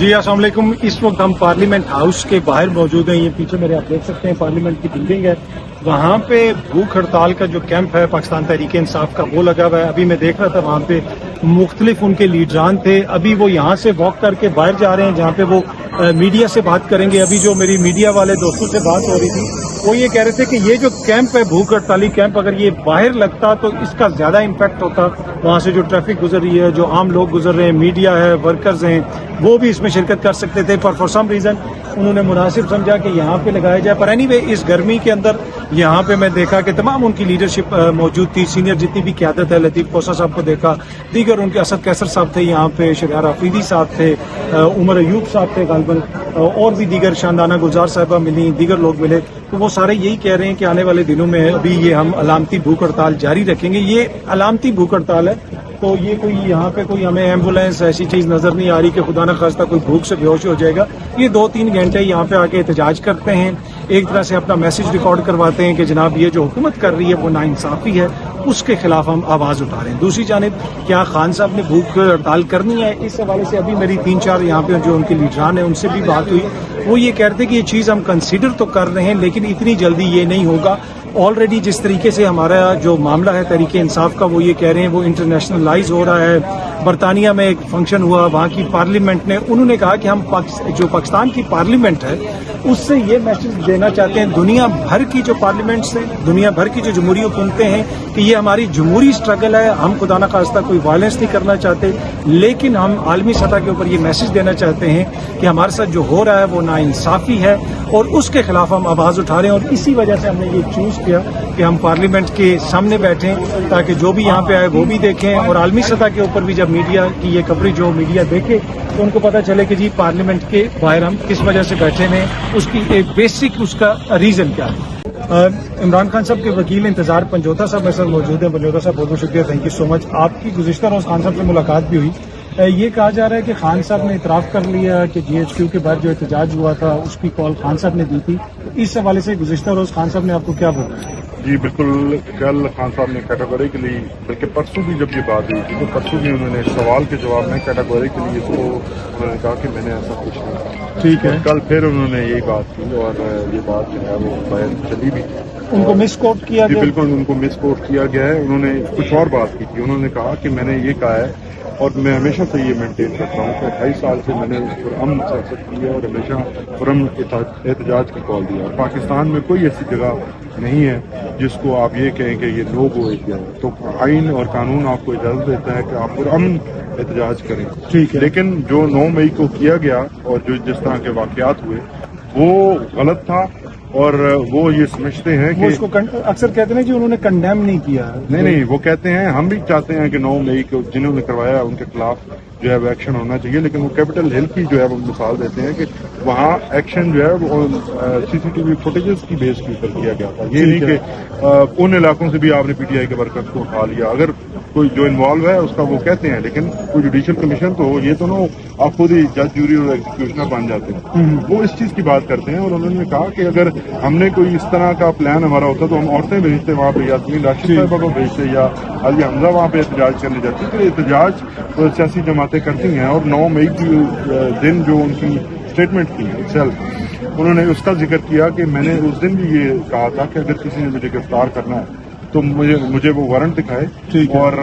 جی السلام علیکم. اس وقت ہم پارلیمنٹ ہاؤس کے باہر موجود ہیں. یہ پیچھے میرے آپ دیکھ سکتے ہیں پارلیمنٹ کی بلڈنگ ہے. وہاں پہ بھوک ہڑتال کا جو کیمپ ہے پاکستان تحریک انصاف کا وہ لگا ہوا ہے. ابھی میں دیکھ رہا تھا وہاں پہ مختلف ان کے لیڈران تھے. ابھی وہ یہاں سے واک کر کے باہر جا رہے ہیں جہاں پہ وہ میڈیا سے بات کریں گے. ابھی جو میری میڈیا والے دوستوں سے بات ہو رہی تھی وہ یہ کہہ رہے تھے کہ یہ جو کیمپ ہے بھوک ہڑتالی کیمپ اگر یہ باہر لگتا تو اس کا زیادہ امپیکٹ ہوتا. وہاں سے جو ٹریفک گزر رہی ہے, جو عام لوگ گزر رہے ہیں, میڈیا ہے, ورکرز ہیں, وہ بھی اس میں شرکت کر سکتے تھے. پر فار سم ریزن انہوں نے مناسب سمجھا کہ یہاں پہ لگایا جائے. پر اینی وے اس گرمی کے اندر یہاں پہ میں دیکھا کہ تمام ان کی لیڈرشپ موجود تھی. سینئر جتنی بھی قیادت ہے, لطیف کوسا صاحب کو دیکھا, دیگر ان کے اسد کیسر صاحب تھے یہاں پہ, شریار آفریدی صاحب تھے, عمر ایوب صاحب تھے غالباً, اور بھی دیگر شاندانہ گلزار صاحبہ ملی, دیگر لوگ ملے. تو وہ سارے یہی کہہ رہے ہیں کہ آنے والے دنوں میں ابھی یہ ہم علامتی بھوک ہڑتال جاری رکھیں گے. یہ علامتی بھوک ہڑتال ہے, تو یہ کوئی یہاں پہ کوئی ہمیں ایمبولینس ایسی چیز نظر نہیں آ رہی کہ خدا نہ خواستہ کوئی بھوک سے بے ہوش ہو جائے گا. یہ 2-3 گھنٹے یہاں پہ آ کے احتجاج کرتے ہیں, ایک طرح سے اپنا میسج ریکارڈ کرواتے ہیں کہ جناب یہ جو حکومت کر رہی ہے وہ ناانصافی ہے, اس کے خلاف ہم آواز اٹھا رہے ہیں. دوسری جانب کیا خان صاحب نے بھوک ہڑتال کرنی ہے, اس حوالے سے ابھی میری 3-4 یہاں پہ جو ان کے لیڈران ہیں ان سے بھی بات ہوئی. وہ یہ کہتے کہ یہ چیز ہم کنسیڈر تو کر رہے ہیں لیکن اتنی جلدی یہ نہیں ہوگا. آلریڈی جس طریقے سے ہمارا جو معاملہ ہے تحریک انصاف کا وہ یہ کہہ رہے ہیں وہ انٹرنیشنلائز ہو رہا ہے. برطانیہ میں ایک فنکشن ہوا, وہاں کی پارلیمنٹ نے انہوں نے کہا کہ ہم جو پاکستان کی پارلیمنٹ ہے اس سے یہ میسج دینا چاہتے ہیں دنیا بھر کی جو پارلیمنٹس ہیں, دنیا بھر کی جو جمہوری حکومتیں ہیں, کہ یہ ہماری جمہوری سٹرگل ہے. ہم خدا نہ خواستہ کوئی وائلنس نہیں کرنا چاہتے, لیکن ہم عالمی سطح کے اوپر یہ میسج دینا چاہتے ہیں کہ ہمارے ساتھ جو ہو رہا ہے وہ ناانصافی ہے اور اس کے خلاف ہم آواز اٹھا رہے ہیں. اور اسی وجہ سے ہم نے یہ چوز کیا کہ ہم پارلیمنٹ کے سامنے بیٹھیں تاکہ جو بھی یہاں پہ آئے وہ بھی دیکھیں, اور عالمی سطح کے اوپر بھی جب میڈیا کی یہ کوریج جو میڈیا دیکھے تو ان کو پتہ چلے کہ جی پارلیمنٹ کے باہر ہم کس وجہ سے بیٹھے ہیں, اس کی ایک بیسک اس کا ریزن کیا ہے. عمران خان صاحب کے وکیل انتظار پنجوتا صاحب میرے ساتھ موجود ہیں. پنجوتا صاحب بہت بہت شکریہ, تھینک یو سو مچ. آپ کی گزشتہ روز خان صاحب سے ملاقات بھی ہوئی. یہ کہا جا رہا ہے کہ خان صاحب نے اعتراف کر لیا کہ جی ایچ کیو کے بعد جو احتجاج ہوا تھا اس کی کال خان صاحب نے دی تھی. اس حوالے سے گزشتہ روز خان صاحب نے آپ کو کیا بولا؟ جی بالکل, کل خان صاحب نے کیٹیگوریکلی, بلکہ پرسوں بھی جب یہ بات ہوئی تھی تو پرسوں بھی انہوں نے سوال کے جواب میں کیٹیگوریکلی اس کو انہوں نے کہا کہ میں نے ایسا کچھ نہیں کہا. ٹھیک ہے, کل پھر انہوں نے یہ بات کی اور یہ بات جو ہے وہ بیان چلی بھی. ان کو مس کوٹ کیا گیا؟ بالکل ان کو مس کوٹ کیا گیا ہے. انہوں نے کچھ اور بات کی تھی. انہوں نے کہا کہ میں نے یہ کہا ہے اور میں ہمیشہ سے یہ مینٹین کرتا ہوں کہ 28 سال سے میں نے پرامن سیاست کی ہے اور ہمیشہ پرامن احتجاج کی کال دیا. اور پاکستان میں کوئی ایسی جگہ نہیں ہے جس کو آپ یہ کہیں کہ یہ نو گو ایریا ہے. تو آئین اور قانون آپ کو اجازت دیتا ہے کہ آپ پرامن احتجاج کریں. ٹھیک ہے, لیکن جو 9 مئی کو کیا گیا اور جو جس طرح کے واقعات ہوئے وہ غلط تھا. اور وہ یہ سمجھتے ہیں کہ اس کو اکثر کہتے ہیں جی انہوں نے کنڈیم نہیں کیا. نہیں, وہ کہتے ہیں ہم بھی چاہتے ہیں کہ 9 مئی کو جنہوں نے کروایا ان کے خلاف جو ہے وہ ایکشن ہونا چاہیے. لیکن وہ کیپٹل ہل کی جو ہے وہ مثال دیتے ہیں کہ وہاں ایکشن جو ہے وہ CCTV فوٹیجز کی بیس کے اوپر کیا گیا تھا. یہ نہیں کہ ان علاقوں سے بھی آپ نے PTI کے ورکرز کو اٹھا لیا. اگر کوئی جو انوالو ہے اس کا وہ کہتے ہیں, لیکن کوئی جوڈیشل کمیشن تو یہ تو نہ آپ خود ہی جج, جوری اور ایگزیکیوشنر بن جاتے ہیں. وہ اس چیز کی بات کرتے ہیں. اور انہوں نے کہا کہ اگر ہم نے کوئی اس طرح کا پلان ہمارا ہوتا تو ہم عورتیں بھیجتے وہاں پہ, یاسمین راشد صاحبہ کو بھیجتے یا علی حمزہ وہاں پہ احتجاج کرنے جاتے. تو احتجاج سیاسی جماعتیں کرتی ہیں. اور 9 مئی کی دن جو ان کی اسٹیٹمنٹ کی سیلف, انہوں نے اس کا ذکر کیا کہ میں نے اس دن بھی یہ کہا تھا کہ اگر کسی نے مجھے گرفتار کرنا ہے تو مجھے وہ وارنٹ دکھائے اور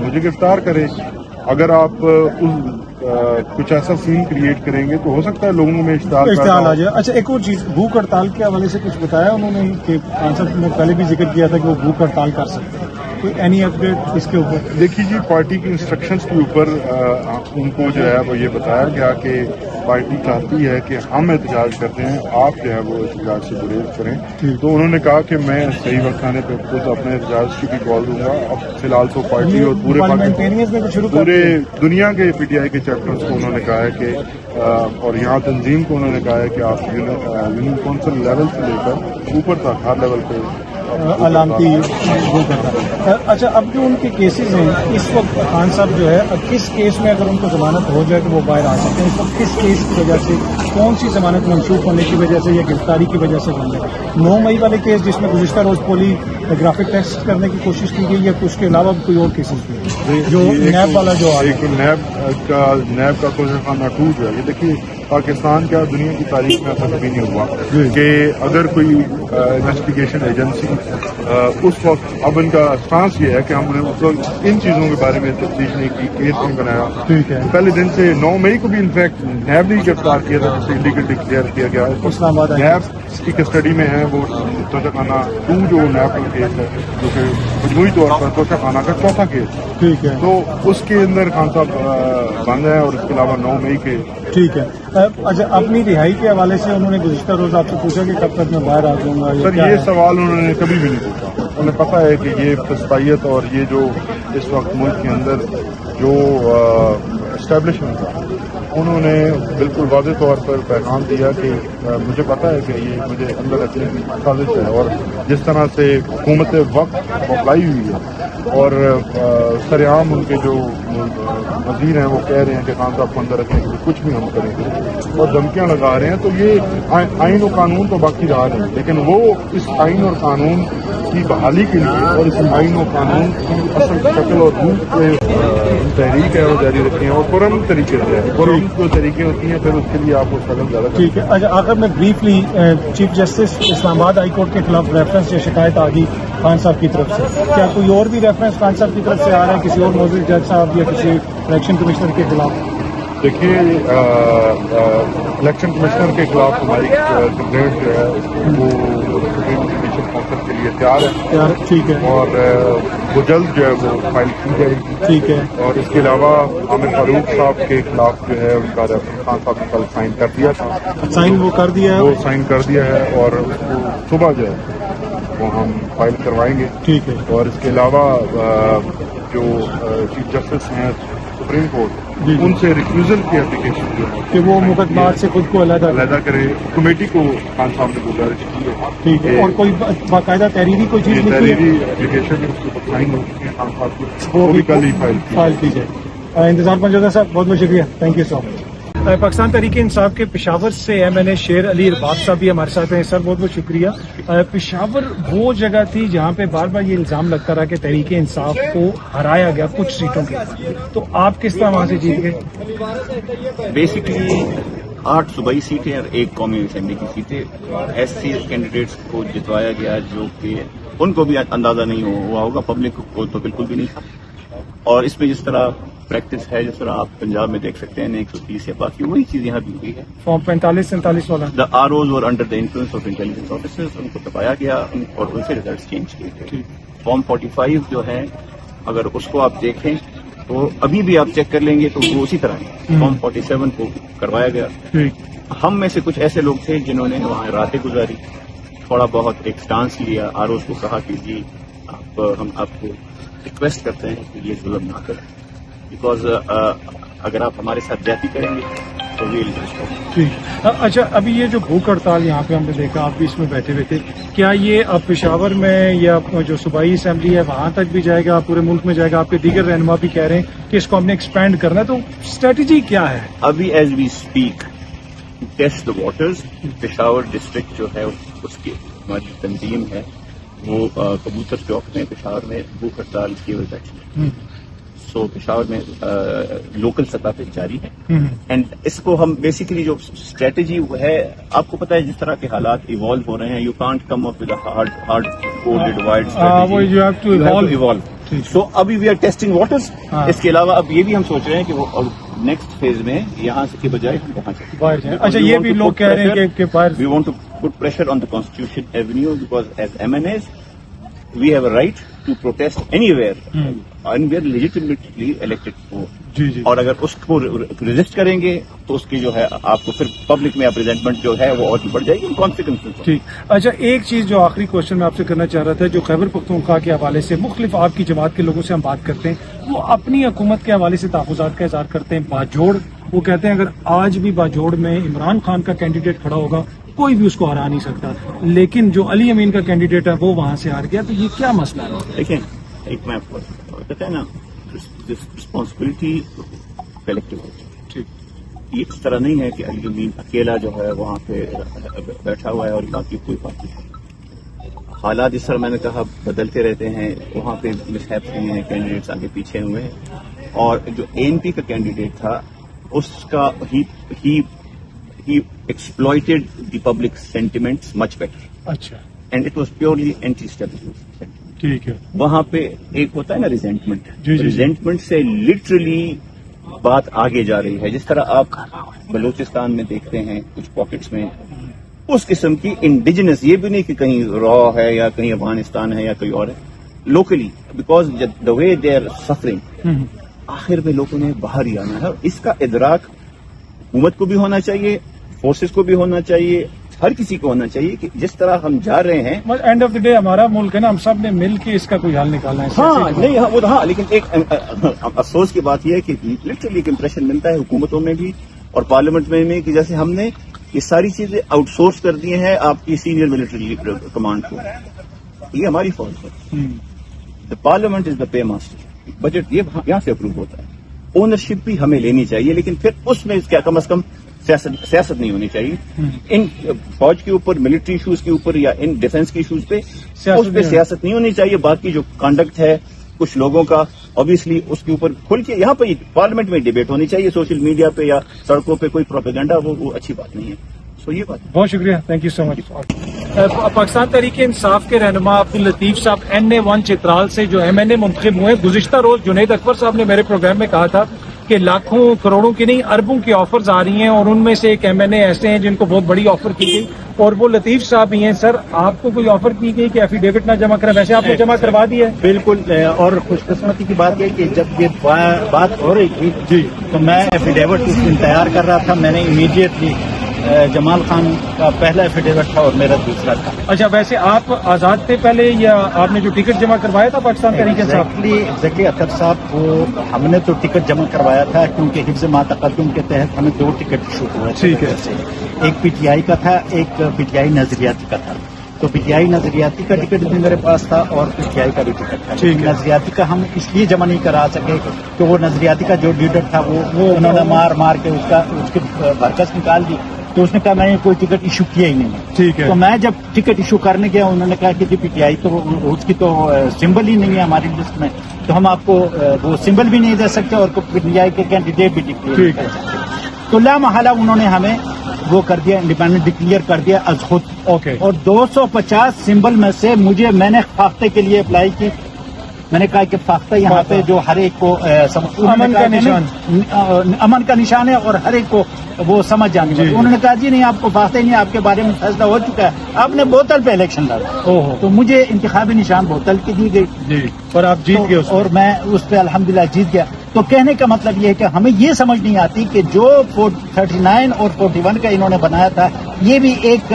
مجھے گرفتار کرے. اگر آپ کچھ ایسا سین کریٹ کریں گے تو ہو سکتا ہے لوگوں میں اشتعال آ جائے. اچھا, ایک اور چیز, بھوک ہڑتال کے حوالے سے کچھ بتایا انہوں نے کہ خان صاحب نے پہلے بھی ذکر کیا تھا کہ وہ بھوک ہڑتال کر سکتے ہیں. کوئی اینی اپڈیٹ اس کے اوپر؟ دیکھیے جی, پارٹی کی انسٹرکشنز کے اوپر ان کو جو ہے وہ یہ بتایا گیا کہ پارٹی چاہتی ہے کہ ہم احتجاج کرتے ہیں, آپ جو ہے وہ احتجاج سے گریز کریں. تو انہوں نے کہا کہ میں صحیح وقت آنے پہ خود اپنے احتجاج کی بھی کال دوں گا. اب فی الحال تو پارٹی اور پورے دنیا کے PTI کے چیپٹرز کو انہوں نے کہا ہے کہ اور یہاں تنظیم کو انہوں نے کہا ہے کہ آپ یونین کونسل لیول سے لے کر اوپر تک ہر لیول پہ علامتی وہ کرتا ہے. اچھا اب جو ان کے کیسز ہیں اس وقت خان صاحب جو ہے کس کیس میں اگر ان کو ضمانت ہو جائے کہ وہ باہر آ سکتے ہیں اس وقت کس کیس کی وجہ سے کون سی ضمانت منسوخ ہونے کی وجہ سے یا گرفتاری کی وجہ سے بن گئی 9 مئی والے کیس جس میں گزشتہ روز پولی گرافک ٹیسٹ کرنے کی کوشش کی گئی یا اس کے علاوہ کوئی اور کیسز بھی جو نیب والا جو نیب کا کوششانہ ٹوٹ ہے. یہ دیکھیے پاکستان کا دنیا کی تاریخ میں ایسا کبھی نہیں ہوا کہ اگر کوئی انویسٹیگیشن ایجنسی اس وقت اب ان کا اسٹانس یہ ہے کہ ہم نے اس وقت ان چیزوں کے بارے میں تفتیش نہیں کی کیس نہیں بنایا. ٹھیک ہے پہلے دن سے 9 مئی کو بھی انفیکٹ نیب نے گرفتار کیا تھا جسے انڈیگل ڈکلیئر کیا گیا ہے. اسلام آباد نیب کی کسٹڈی میں ہے وہ توشہ خانہ 2 جو نیب کا کیس ہے جو کہ مجموعی طور پر توشہ خانہ کا چوتھا کیس. ٹھیک ہے تو اس کے اندر خان صاحب بند ہیں اور اس کے علاوہ 9 مئی کے. ٹھیک ہے. اچھا اپنی رہائی کے حوالے سے انہوں نے گزشتہ روز آپ سے پوچھا کہ کب تک میں باہر آ جاؤں گا. سر یہ سوال انہوں نے کبھی بھی نہیں پوچھا. انہیں پتا ہے کہ یہ پسپائیت اور یہ جو اس وقت ملک کے اندر جو اسٹیبلشمنٹ ہے انہوں نے بالکل واضح طور پر پیغام دیا کہ مجھے پتا ہے کہ یہ مجھے اندر رکھنے کی سازش ہے اور جس طرح سے حکومت وقت اپلائی ہوئی ہے اور سر عام ان کے جو وزیر ہیں وہ کہہ رہے ہیں کہ خان صاحب کو اندر رکھنے کے لیے کچھ بھی ہم کریں گے اور دھمکیاں لگا رہے ہیں. تو یہ آئین و قانون تو باقی رہا نہیں لیکن وہ اس آئین اور قانون کی بحالی کے لیے اور اس آئین و قانون کی اصل شکل اور روپ پہ تحریک ہے وہ جاری رکھتے ہیں اور پرامن طریقے سے ہے. پرامن جو طریقے ہوتی ہیں پھر اس کے لیے آپ اس قدم زیادہ. ٹھیک ہے. اچھا آخر میں بریفلی چیف جسٹس اسلام آباد ہائی کورٹ کے خلاف ریفرنس یا شکایت آ گئی خان صاحب کی طرف سے کیا کوئی اور بھی ریفرنس خان صاحب کی طرف سے آ رہا ہے کسی اور موجود جج صاحب یا کسی الیکشن کمشنر کے خلاف؟ دیکھیے الیکشن کمشنر کے خلاف ہماری کمپلینٹ جو ہے وہ سپریم جوڈیشل کونسل کے لیے تیار ہے. ٹھیک ہے. اور وہ جلد جو ہے وہ فائل کی جائے گی. ٹھیک ہے. اور اس کے علاوہ عامر فاروق صاحب کے خلاف جو ہے ان کا ریفرنس خان صاحب نے کل سائن کر دیا تھا. سائن وہ کر دیا ہے. وہ سائن کر دیا ہے اور اس کو صبح جو ہے وہ ہم فائل کروائیں گے. ٹھیک ہے. اور اس کے علاوہ جو چیف جسٹس ہیں سپریم کورٹ ان سے ریفیوزل کی اپلیکیشن جو ہے کہ وہ مقدمات سے خود کو علیحدہ کرے کمیٹی کو خان صاحب نے گزارش کی ہے. ٹھیک ہے. اور کوئی باقاعدہ تحریری کوئی چیز تحریری اپلیکیشن اس کو سائن ہو چکی ہے خان صاحب کو وہ بھی کل ہی فائل کی جائے. انتظار پنجودا صاحب بہت بہت شکریہ. تھینک یو سو مچ. پاکستان تحریک انصاف کے پشاور سے MNA شیر علی ارباب صاحب بھی ہمارے ساتھ ہیں. سر بہت بہت شکریہ. پشاور وہ جگہ تھی جہاں پہ بار بار یہ الزام لگتا رہا کہ تحریک انصاف کو ہرایا گیا کچھ سیٹوں کے. تو آپ کس طرح وہاں سے جیت گئے؟ بیسکلی 8 صوبائی سیٹیں اور 1 قومی اسمبلی کی سیٹیں ایسے کینڈیڈیٹس کو جتوایا گیا جو کہ ان کو بھی اندازہ نہیں ہوا ہوگا, پبلک کو تو بالکل بھی نہیں تھا. اور اس میں جس طرح پریکٹس ہے جس طرح آپ پنجاب میں دیکھ سکتے ہیں 130 یا باقی وہی چیز یہاں بھی ہوئی ہے. فارم 45-47 والا دا ROs اور under the influence of intelligence officers ان کو دبایا گیا اور ان سے ریزلٹس چینج کیے گئے. فارم 45 جو ہے اگر اس کو آپ دیکھیں تو ابھی بھی آپ چیک کر لیں گے تو وہ اسی طرح ہے. فارم 47 کو کروایا گیا. ہم میں سے کچھ ایسے لوگ تھے جنہوں نے وہاں راتیں گزاری, تھوڑا بہت ایک سٹانس لیا, ROs کو کہا کہ جی ہم آپ کو ریکویسٹ کرتے ہیں کہ یہ ظلم نہ کریں بیکاز اگر آپ ہمارے ساتھ جاتی کریں گے تو ویل ٹھیک. اچھا ابھی یہ جو بھوک ہڑتال یہاں پہ ہم نے دیکھا آپ بھی اس میں بیٹھے ہوئے تھے, کیا یہ اب پشاور میں یا جو صوبائی اسمبلی ہے وہاں تک بھی جائے گا, پورے ملک میں جائے گا؟ آپ کے دیگر رہنما بھی کہہ رہے ہیں کہ اس کو ہم نے ایکسپینڈ کرنا ہے, تو اسٹریٹجی کیا ہے؟ ابھی as we speak test the waters Peshawar district جو ہے اس کی ہماری تنظیم ہے وہ کبوتر چوک میں پشاور میں بھوک ہڑتال کی ہوئی بیٹھی ہے. سو پشاور میں لوکل سطح پہ جاری ہے. اینڈ اس کو ہم بیسیکلی جو اسٹریٹجی ہے, آپ کو پتا ہے جس طرح کے حالات ایوالو ہو رہے ہیں, you can't come up with hard coded wide evolve. So ابھی وی آر ٹیسٹنگ واٹرز. اس کے علاوہ اب یہ بھی ہم سوچ رہے ہیں کہ وہ نیکسٹ فیز میں یہاں سے کے بجائے ہم وہاں چلیں. اچھا یہ بھی لوگ کہہ رہے ہیں کہ we want to put pressure on the Constitution Avenue because as MNAs we have a right to protest anywhere and we are legitimately elected for. اور اگر اس کو ریزسٹ کریں گے تو اس کی جو ہے آپ کو پھر پبلک میں اپریزنٹمنٹ جو ہے وہ اور بھی بڑھ جائے گی کانسیکوینس. ٹھیک. اچھا ایک چیز جو آخری کوشچن میں آپ سے کرنا چاہ رہا تھا, جو خیبر پختونخوا کے حوالے سے مختلف آپ کی جماعت کے لوگوں سے ہم بات کرتے ہیں وہ اپنی حکومت کے حوالے سے تحفظات کا اظہار کرتے ہیں. باجوڑ وہ کہتے ہیں اگر آج بھی باجوڑ میں عمران خان کا کینڈیڈیٹ کھڑا ہوگا کوئی بھی اس کو ہرا نہیں سکتا، لیکن جو علی امین کا کینڈیڈیٹ ہے وہ وہاں سے ہار گیا، تو یہ کیا مسئلہ ہے؟ دیکھیں، ایک میں آپ کو کہتا ہے نا، رسپانسبلٹی کلیکٹو ہوتی ہے. ٹھیک، یہ اس طرح نہیں ہے کہ علی امین اکیلا جو ہے وہاں پہ بیٹھا ہوا ہے اور باقی کوئی بات نہیں. حالات اس طرح میں نے کہا بدلتے رہتے ہیں، وہاں پہ مسہیپ ہوئے ہیں، کینڈیڈیٹس آگے پیچھے ہوئے ہیں، اور جو ANP کا کینڈیڈیٹ تھا اس کا ہی exploited the public sentiments much better, اچھا، and it was purely anti establishment. ٹھیک ہے، وہاں پہ ایک ہوتا ہے نا ریزینٹمنٹ، جی، جی. ریزینٹمنٹ سے لٹرلی بات آگے جا رہی ہے. جس طرح آپ بلوچستان میں دیکھتے ہیں کچھ پاکٹس میں اس قسم کی انڈیجنس، یہ بھی نہیں کہ کہیں را ہے یا کہیں افغانستان ہے یا کوئی اور ہے، locally, because the way they are suffering, آخر میں لوگوں نے باہر ہی آنا ہے. اور اس کا ادراک حکومت کو بھی ہونا چاہیے، فورسز کو بھی ہونا چاہیے، ہر کسی کو ہونا چاہیے کہ جس طرح ہم جا رہے ہیں. اینڈ آف دا ڈے ہمارا ملک ہے نا، ہم سب نے مل کے اس کا کوئی حل نکالنا ہے. ہاں نہیں، وہ ہاں، لیکن ایک افسوس کی بات یہ ہے کہ لٹرلی ایک امپریشن ملتا ہے حکومتوں میں بھی اور پارلیمنٹ میں بھی کہ جیسے ہم نے یہ ساری چیزیں آؤٹ سورس کر دی ہیں آپ کی سینئر ملٹری کمانڈ کو. یہ ہماری فالٹ ہے. دا پارلیمنٹ از دا پے ماسٹر. بجٹ یہ یہاں سے اپروو ہوتا ہے. اونرشپ بھی ہمیں لینی چاہیے، لیکن پھر اس میں کیا کم از کم سیاست نہیں ہونی چاہیے ان فوج کے اوپر، ملٹری ایشوز کے اوپر یا ان ڈیفنس کے ایشوز پہ. اس پہ سیاست نہیں ہونی چاہیے. باقی جو کنڈکٹ ہے کچھ لوگوں کا obviously اس کے اوپر کھل کے یہاں پہ پارلیمنٹ میں ڈیبیٹ ہونی چاہیے. سوشل میڈیا پہ یا سڑکوں پہ کوئی پروپیگنڈا وہ اچھی بات نہیں ہے. سو یہ بات. بہت شکریہ، تھینک یو سو مچ. پاکستان تحریک انصاف کے رہنما عبداللطیف صاحب NA1 چترال سے جو MNA منتخب ہوئے، گزشتہ روز جنید اکبر صاحب نے میرے پروگرام میں کہا تھا کہ لاکھوں کروڑوں کی نہیں اربوں کی آفرز آ رہی ہیں اور ان میں سے ایک MNA ایسے ہیں جن کو بہت بڑی آفر کی گئی اور وہ لطیف صاحب ہی ہیں. سر، آپ کو کوئی آفر کی گئی کہ ایفیڈیوٹ نہ جمع کریں؟ ویسے آپ نے جمع کروا دی ہے. بالکل، اور خوش قسمتی کی بات ہے کہ جب یہ بات ہو رہی تھی جی، تو میں ایفیڈیوٹ اس دن تیار کر رہا تھا. میں نے امیڈیٹلی جمال خان کا پہلا ایفیڈیوٹ تھا اور میرا دوسرا تھا. اچھا، ویسے آپ آزاد تھے پہلے یا آپ نے جو ٹکٹ جمع کروایا تھا پاکستان تحریک انصاف؟ ایگزیکٹلی اطہر صاحب، وہ ہم نے تو ٹکٹ جمع کروایا تھا کیونکہ حفظ ما تقدم کے تحت ہمیں 2 ٹکٹ ایشو ہوئے تھے. ٹھیک ہے. ایک PTI کا تھا، ایک PTI نظریاتی کا تھا. تو PTI نظریاتی کا ٹکٹ بھی میرے پاس تھا اور PTI کا بھی ٹکٹ تھا. ٹھیک ہے. نظریاتی کا ہم اس لیے جمع نہیں کرا سکے کہ وہ نظریاتی کا جو لیڈر تھا وہ انہوں نے مار کے اس کی برکت نکال دی. تو اس نے کہا میں نے کوئی ٹکٹ ایشو کیا ہی نہیں. ٹھیک ہے. تو میں جب ٹکٹ ایشو کرنے گیا انہوں نے کہا کہ جی PTI تو اس کی تو سمبل ہی نہیں ہے ہماری لسٹ میں، تو ہم آپ کو وہ سمبل بھی نہیں دے سکتے اور PTI کے کینڈیڈیٹ بھی ڈکلیئر نہیں کر سکتے. تو لا محالہ انہوں نے ہمیں وہ کر دیا، انڈیپینڈنٹ ڈکلیئر کر دیا از خود. اوکے. اور 250 سمبل میں سے میں نے فاختہ کے لیے اپلائی کی. میں نے کہا کہ فاختہ یہاں پہ جو ہر ایک کو امن کا نشان، امن کا نشان ہے اور ہر ایک کو وہ سمجھ جانے والی. انہوں نے کہا جی نہیں، آپ کو فاختہ ہی نہیں، آپ کے بارے میں فیصلہ ہو چکا ہے، آپ نے بوتل پہ الیکشن لڑا. تو مجھے انتخابی نشان بوتل کی دی گئی. جی، اور آپ جیت گئے اور میں اس پہ الحمدللہ جیت گیا. تو کہنے کا مطلب یہ ہے کہ ہمیں یہ سمجھ نہیں آتی کہ جو 39 اور 41 کا انہوں نے بنایا تھا یہ بھی ایک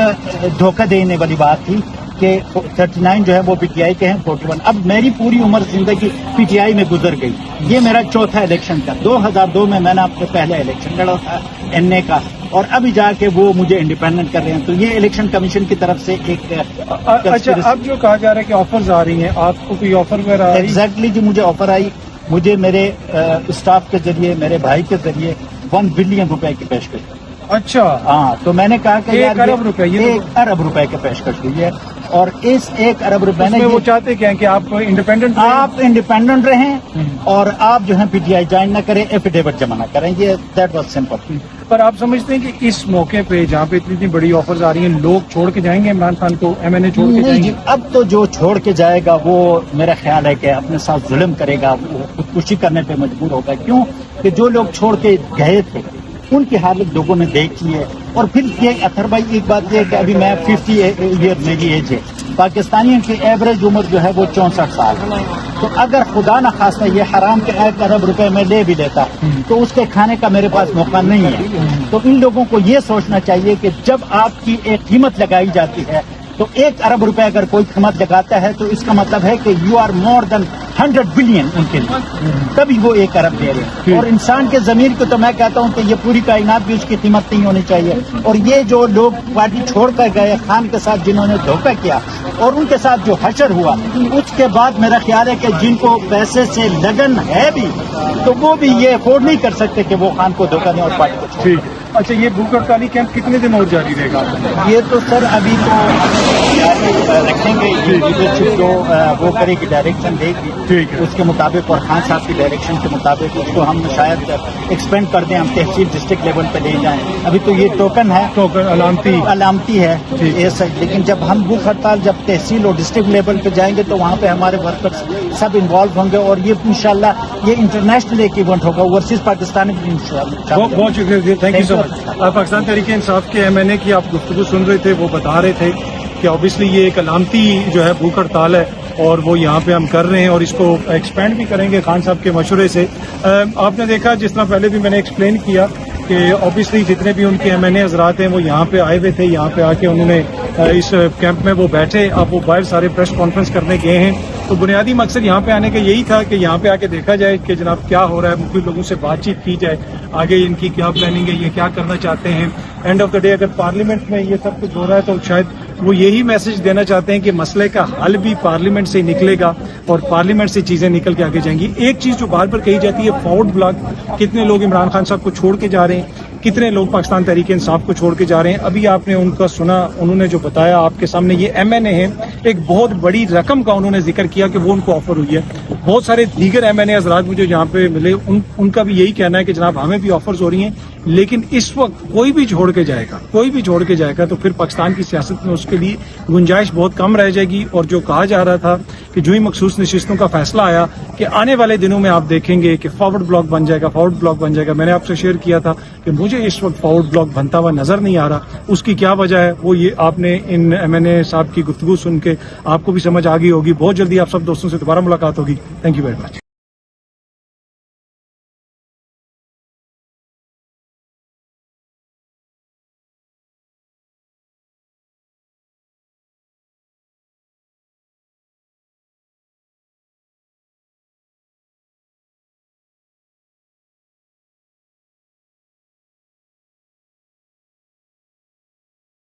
دھوکہ دینے والی بات تھی کہ 39 جو ہے وہ PTI کے ہیں، 41. اب میری پوری عمر زندگی PTI میں گزر گئی. یہ میرا چوتھا الیکشن تھا. 2002 میں نے آپ کو پہلا الیکشن لڑا تھا NA کا، اور ابھی جا کے وہ مجھے انڈیپینڈنٹ کر رہے ہیں. تو یہ الیکشن کمیشن کی طرف سے ایک اچھا، اب جو کہا جا رہا ہے کہ آفرز آ رہی ہیں، آپ کو کوئی آفر وغیرہ؟ ایگزیکٹلی جی، مجھے آفر آئی. مجھے میرے اسٹاف کے ذریعے، میرے بھائی کے ذریعے 1 بلین روپے کی پیشکش. اچھا، ہاں. تو میں نے کہا کہ 1 ارب روپے، 1 ارب روپے کی پیشکش ہوئی ہے. اور اس 1 ارب روپے نے وہ چاہتے کیا کہ آپ انڈیپینڈنٹ رہیں اور آپ جو ہے PTI جوائن نہ کریں، ایفیڈیوٹ جمع نہ کریں. یہ دیٹ واز سمپل. پر آپ سمجھتے ہیں کہ اس موقع پہ جہاں پہ اتنی بڑی آفرز آ رہی ہیں لوگ چھوڑ کے جائیں گے عمران خان کو؟ MNA چھوڑ کے جائیں گے؟ اب تو جو چھوڑ کے جائے گا وہ میرا خیال ہے کہ اپنے ساتھ ظلم کرے گا، وہ خودکشی کرنے پہ مجبور ہوگا. کیوں کہ جو لوگ چھوڑ کے گئے تھے ان کی حالت لوگوں نے دیکھی ہے. اور پھر یہ اطہر بھائی ایک بات یہ ہے کہ ابھی میں 50 ایئر میری ایج ہے. پاکستانیوں کی ایوریج عمر جو ہے وہ 64 سال ہے. تو اگر خدا نہ خواستہ یہ حرام کے 1 ارب روپے میں لے بھی لیتا تو اس کے کھانے کا میرے پاس موقع نہیں ہے. تو ان لوگوں کو یہ سوچنا چاہیے کہ جب آپ کی ایک قیمت لگائی جاتی ہے تو 1 ارب روپے اگر کوئی قیمت لگاتا ہے تو اس کا مطلب ہے کہ you are more than 100 billion ان کے لیے، تبھی وہ 1 ارب دے رہے ہیں. اور انسان کے ضمیر کو تو میں کہتا ہوں کہ یہ پوری کائنات بھی اس کی قیمت نہیں ہونی چاہیے. اور یہ جو لوگ پارٹی چھوڑ کر گئے خان کے ساتھ جنہوں نے دھوکہ کیا اور ان کے ساتھ جو حشر ہوا، اس کے بعد میرا خیال ہے کہ جن کو پیسے سے لگن ہے بھی تو وہ بھی یہ افورڈ نہیں کر سکتے کہ وہ خان کو دھوکہ دیں اور پارٹی کو چھوڑیں. ٹھیک ہے. اچھا، یہ بھوک ہڑتالی کیمپ کتنے دن اور جاری رہے گا؟ یہ تو سر ابھی تو رکھیں گے، لیڈرشپ جو وہ کرے گی، ڈائریکشن دے گی، ٹھیک ہے. اس کے مطابق اور خان صاحب کی ڈائریکشن کے مطابق اس کو ہم شاید ایکسپینڈ کر دیں، ہم تحصیل ڈسٹرکٹ لیول پہ لے جائیں. ابھی تو یہ ٹوکن ہے، ٹوکن علامتی ہے یہ سب. لیکن جب ہم بھوک ہڑتال جب تحصیل اور ڈسٹرکٹ لیول پہ جائیں گے تو وہاں پہ ہمارے ورکرز سب انوالو ہوں گے اور یہ انشاءاللہ یہ انٹرنیشنل ایک ایونٹ ہوگا، اوورسیز پاکستان بھی انشاءاللہ. بہت شکریہ، تھینک یو سو مچ. پاکستان تحریک انصاف کے MNA کی آپ گفتگو سن رہے تھے، وہ بتا رہے تھے کہ اوبیسلی یہ ایک علامتی جو ہے بھوک ہڑتال ہے اور وہ یہاں پہ ہم کر رہے ہیں اور اس کو ایکسپینڈ بھی کریں گے خان صاحب کے مشورے سے. آپ نے دیکھا جس طرح پہلے بھی میں نے ایکسپلین کیا کہ اوبیسلی جتنے بھی ان کے MNA حضرات ہیں وہ یہاں پہ آئے ہوئے تھے، یہاں پہ آ کے انہوں نے اس کیمپ میں وہ بیٹھے. اب وہ باہر سارے پریس کانفرنس کرنے گئے ہیں، تو بنیادی مقصد یہاں پہ آنے کا یہی تھا کہ یہاں پہ آ کے دیکھا جائے کہ جناب کیا ہو رہا ہے، مختلف لوگوں سے بات چیت کی جائے، آگے ان کی کیا پلاننگ ہے، یہ کیا کرنا چاہتے ہیں. اینڈ آف دا ڈے اگر پارلیمنٹ میں یہ سب کچھ ہو رہا ہے تو شاید وہ یہی میسج دینا چاہتے ہیں کہ مسئلے کا حل بھی پارلیمنٹ سے نکلے گا اور پارلیمنٹ سے چیزیں نکل کے آگے جائیں گی. ایک چیز جو بار بار کہی جاتی ہے، فارورڈ بلاک، کتنے لوگ عمران خان صاحب کو چھوڑ کے جا رہے ہیں، کتنے لوگ پاکستان تحریک انصاف کو چھوڑ کے جا رہے ہیں. ابھی آپ نے ان کا سنا، انہوں نے جو بتایا آپ کے سامنے، یہ MNA ہیں، ایک بہت بڑی رقم کا انہوں نے ذکر کیا کہ وہ ان کو آفر ہوئی ہے. بہت سارے دیگر MNA حضرات مجھے جہاں پہ ملے ان کا بھی یہی کہنا ہے کہ جناب ہمیں بھی آفرز ہو رہی ہیں، لیکن اس وقت کوئی بھی چھوڑ کے جائے گا تو پھر پاکستان کی سیاست میں اس کے لیے گنجائش بہت کم رہ جائے گی. اور جو کہا جا رہا تھا کہ جو ہی مخصوص نشستوں کا فیصلہ آیا کہ آنے والے دنوں میں آپ دیکھیں گے کہ فارورڈ بلاک بن جائے گا، میں نے آپ سے شیئر کیا تھا کہ مجھے اس وقت فارورڈ بلاک بنتا ہوا نظر نہیں آ رہا. اس کی کیا وجہ ہے وہ یہ آپ نے ان MNA صاحب کی گفتگو سن کے آپ کو بھی سمجھ آ گئی ہوگی. بہت جلدی آپ سب دوستوں سے دوبارہ ملاقات ہوگی. Thank you very much.